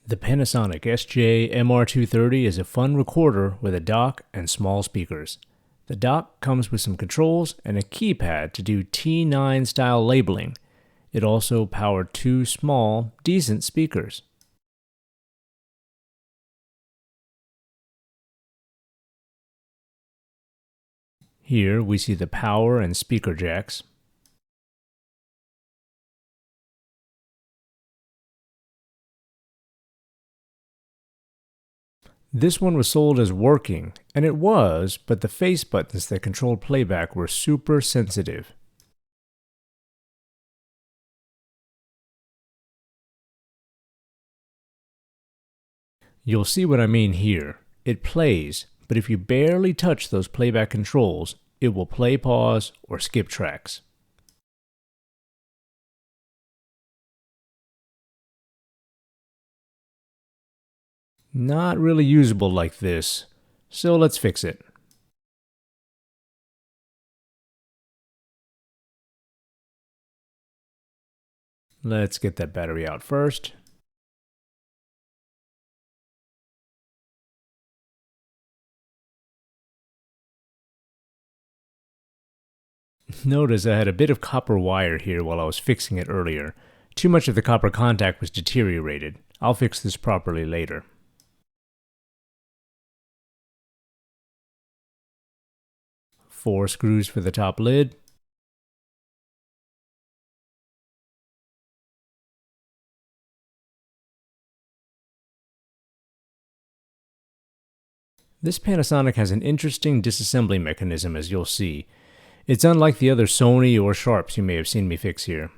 The Panasonic SJ-MR230 is a fun recorder with a dock and small speakers. The dock comes with some controls and a keypad to do T9 style labeling. It also powered two small, decent speakers. Here we see the power and speaker jacks. This one was sold as working, and it was, but the face buttons that controlled playback were super sensitive. You'll see what I mean here. It plays, but if you barely touch those playback controls, it will play pause or skip tracks. Not really usable like this, so let's fix it. Let's get that battery out first. Notice I had a bit of copper wire here while I was fixing it earlier. Too much of the copper contact was deteriorated. I'll fix this properly later. Four screws for the top lid. This Panasonic has an interesting disassembly mechanism, as you'll see. It's unlike the other Sony or Sharps you may have seen me fix here.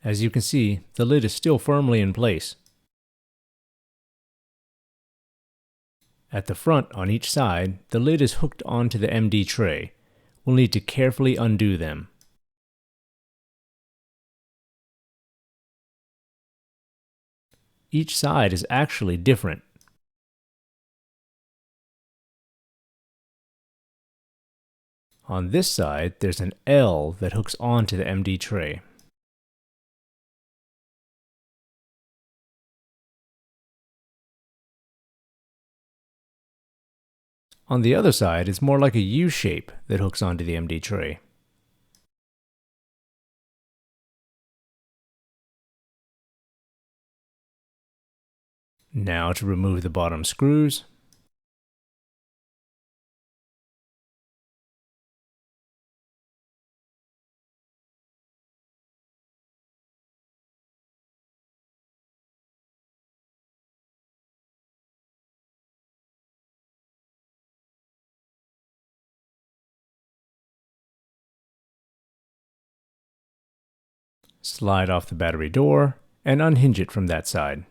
As you can see, the lid is still firmly in place. At the front on each side, the lid is hooked onto the MD tray. We'll need to carefully undo them. Each side is actually different. On this side, there's an L that hooks onto the MD tray. On the other side, it's more like a U shape that hooks onto the MD tray. Now to remove the bottom screws. Slide off the battery door and unhinge it from that side.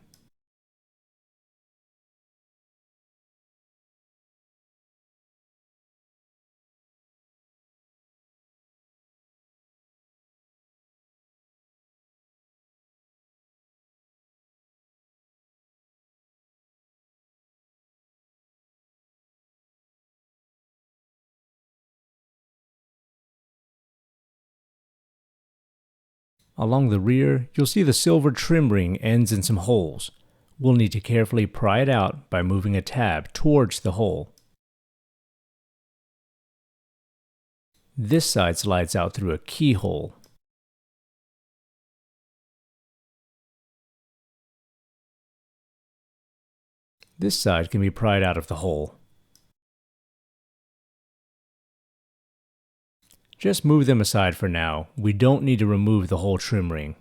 Along the rear, you'll see the silver trim ring ends in some holes. We'll need to carefully pry it out by moving a tab towards the hole. This side slides out through a keyhole. This side can be pried out of the hole. Just move them aside for now. We don't need to remove the whole trim ring.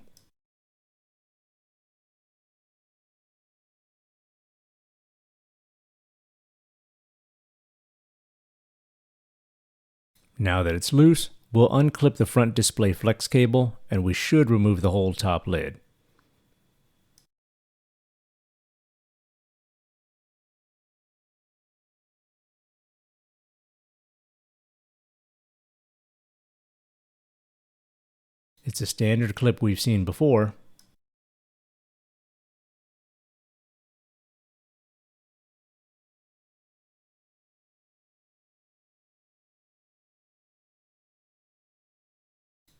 Now that it's loose, we'll unclip the front display flex cable and we should remove the whole top lid. It's a standard clip we've seen before.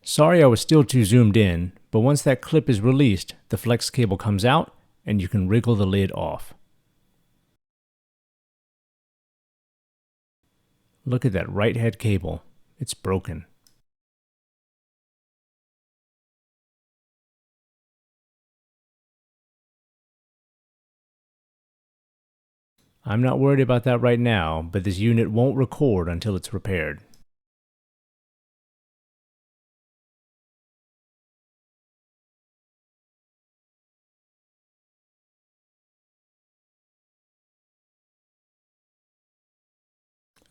Sorry I was still too zoomed in, but once that clip is released, the flex cable comes out and you can wriggle the lid off. Look at that right head cable. It's broken. I'm not worried about that right now, but this unit won't record until it's repaired.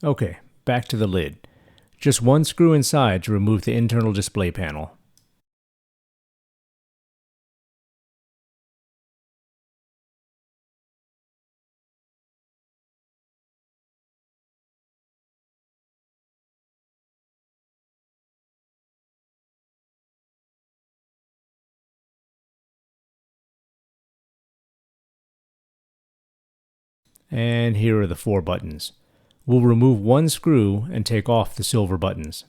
Okay, back to the lid. Just one screw inside to remove the internal display panel. And here are the 4 buttons. We'll remove one screw and take off the silver buttons.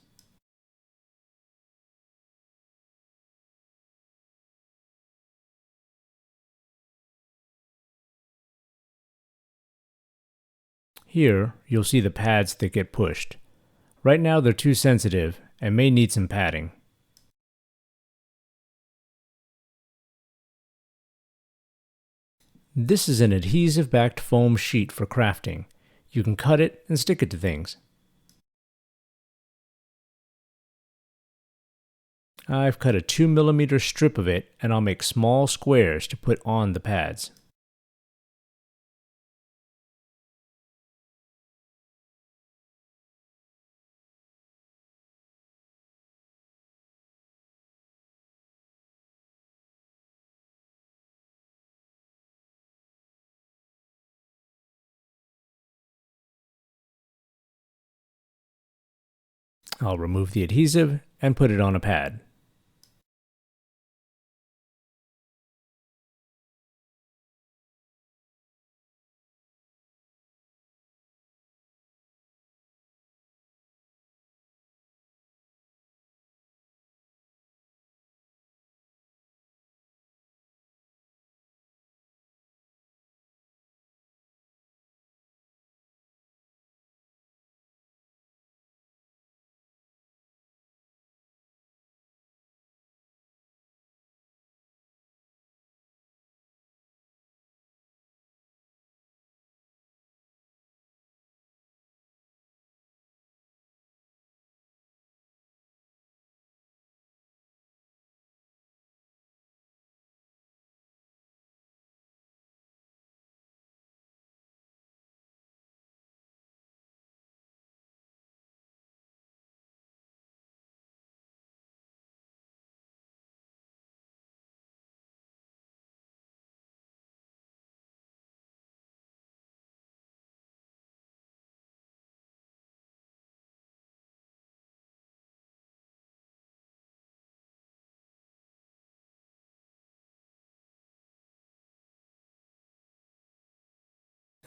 Here, you'll see the pads that get pushed. Right now they're too sensitive and may need some padding. This is an adhesive-backed foam sheet for crafting. You can cut it and stick it to things. I've cut a 2mm strip of it and I'll make small squares to put on the pads. I'll remove the adhesive and put it on a pad.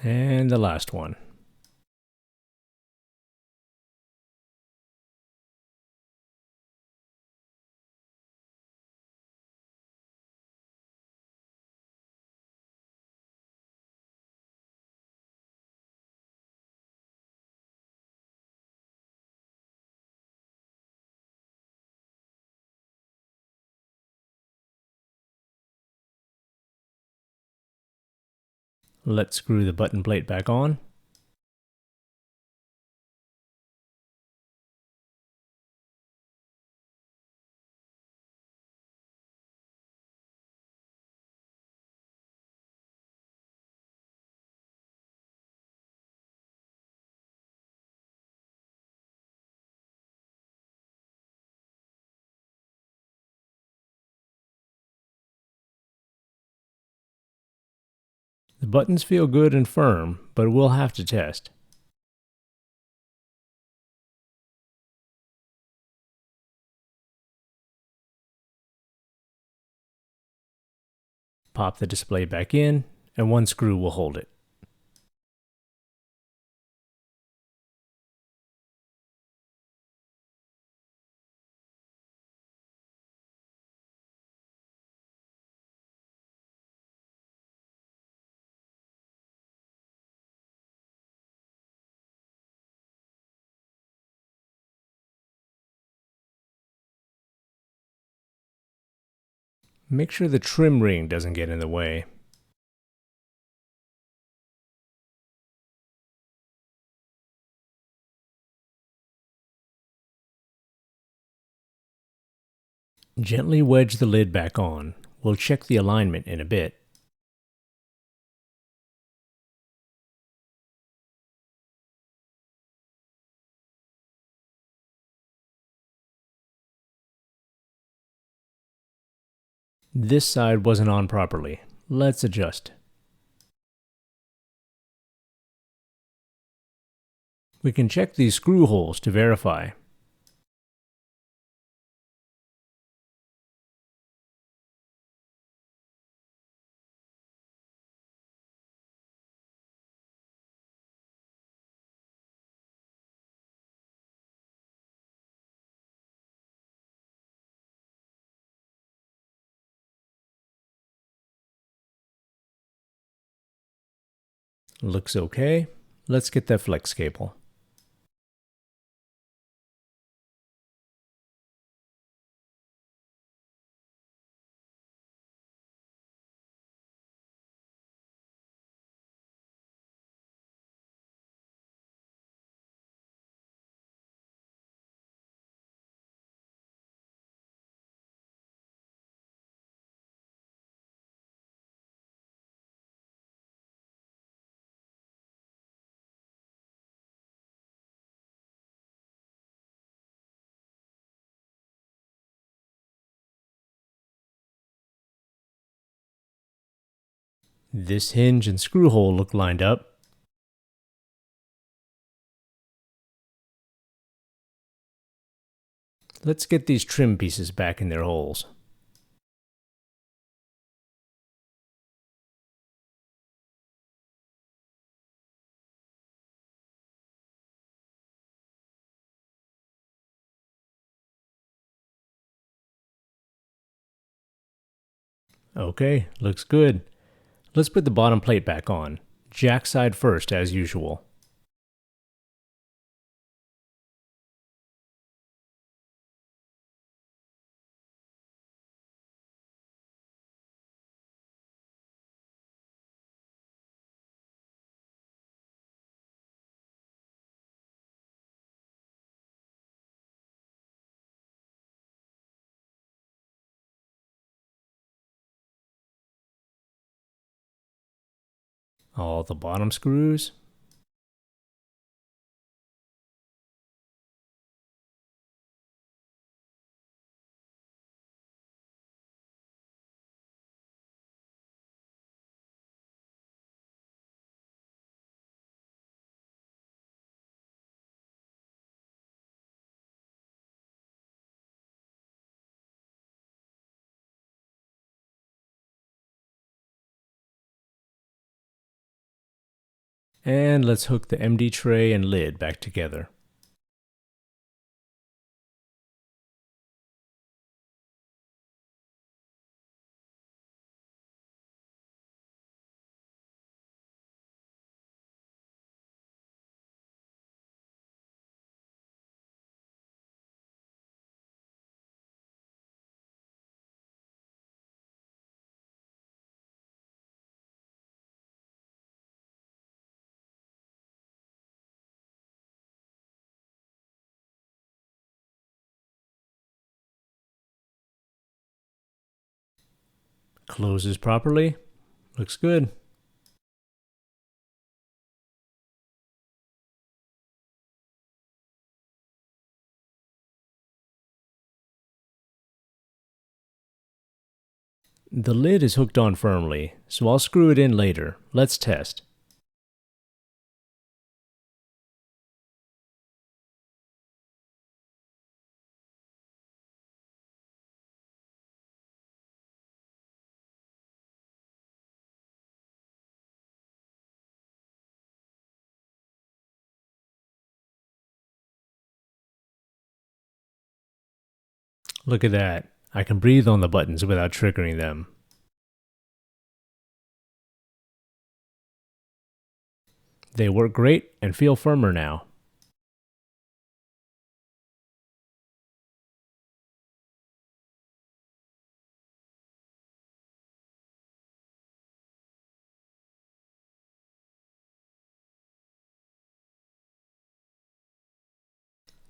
And the last one. Let's screw the button plate back on. The buttons feel good and firm, but we'll have to test. Pop the display back in, and one screw will hold it. Make sure the trim ring doesn't get in the way. Gently wedge the lid back on. We'll check the alignment in a bit. This side wasn't on properly. Let's adjust. We can check these screw holes to verify. Looks okay. Let's get that flex cable. This hinge and screw hole look lined up. Let's get these trim pieces back in their holes. Okay, looks good. Let's put the bottom plate back on. Jack side first as usual. All the bottom screws. And let's hook the MD tray and lid back together. Closes properly. Looks good. The lid is hooked on firmly, so I'll screw it in later. Let's test. Look at that. I can breathe on the buttons without triggering them. They work great and feel firmer now.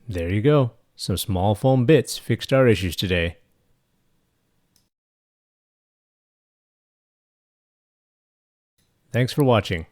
There you go. Some small foam bits fixed our issues today. Thanks for watching.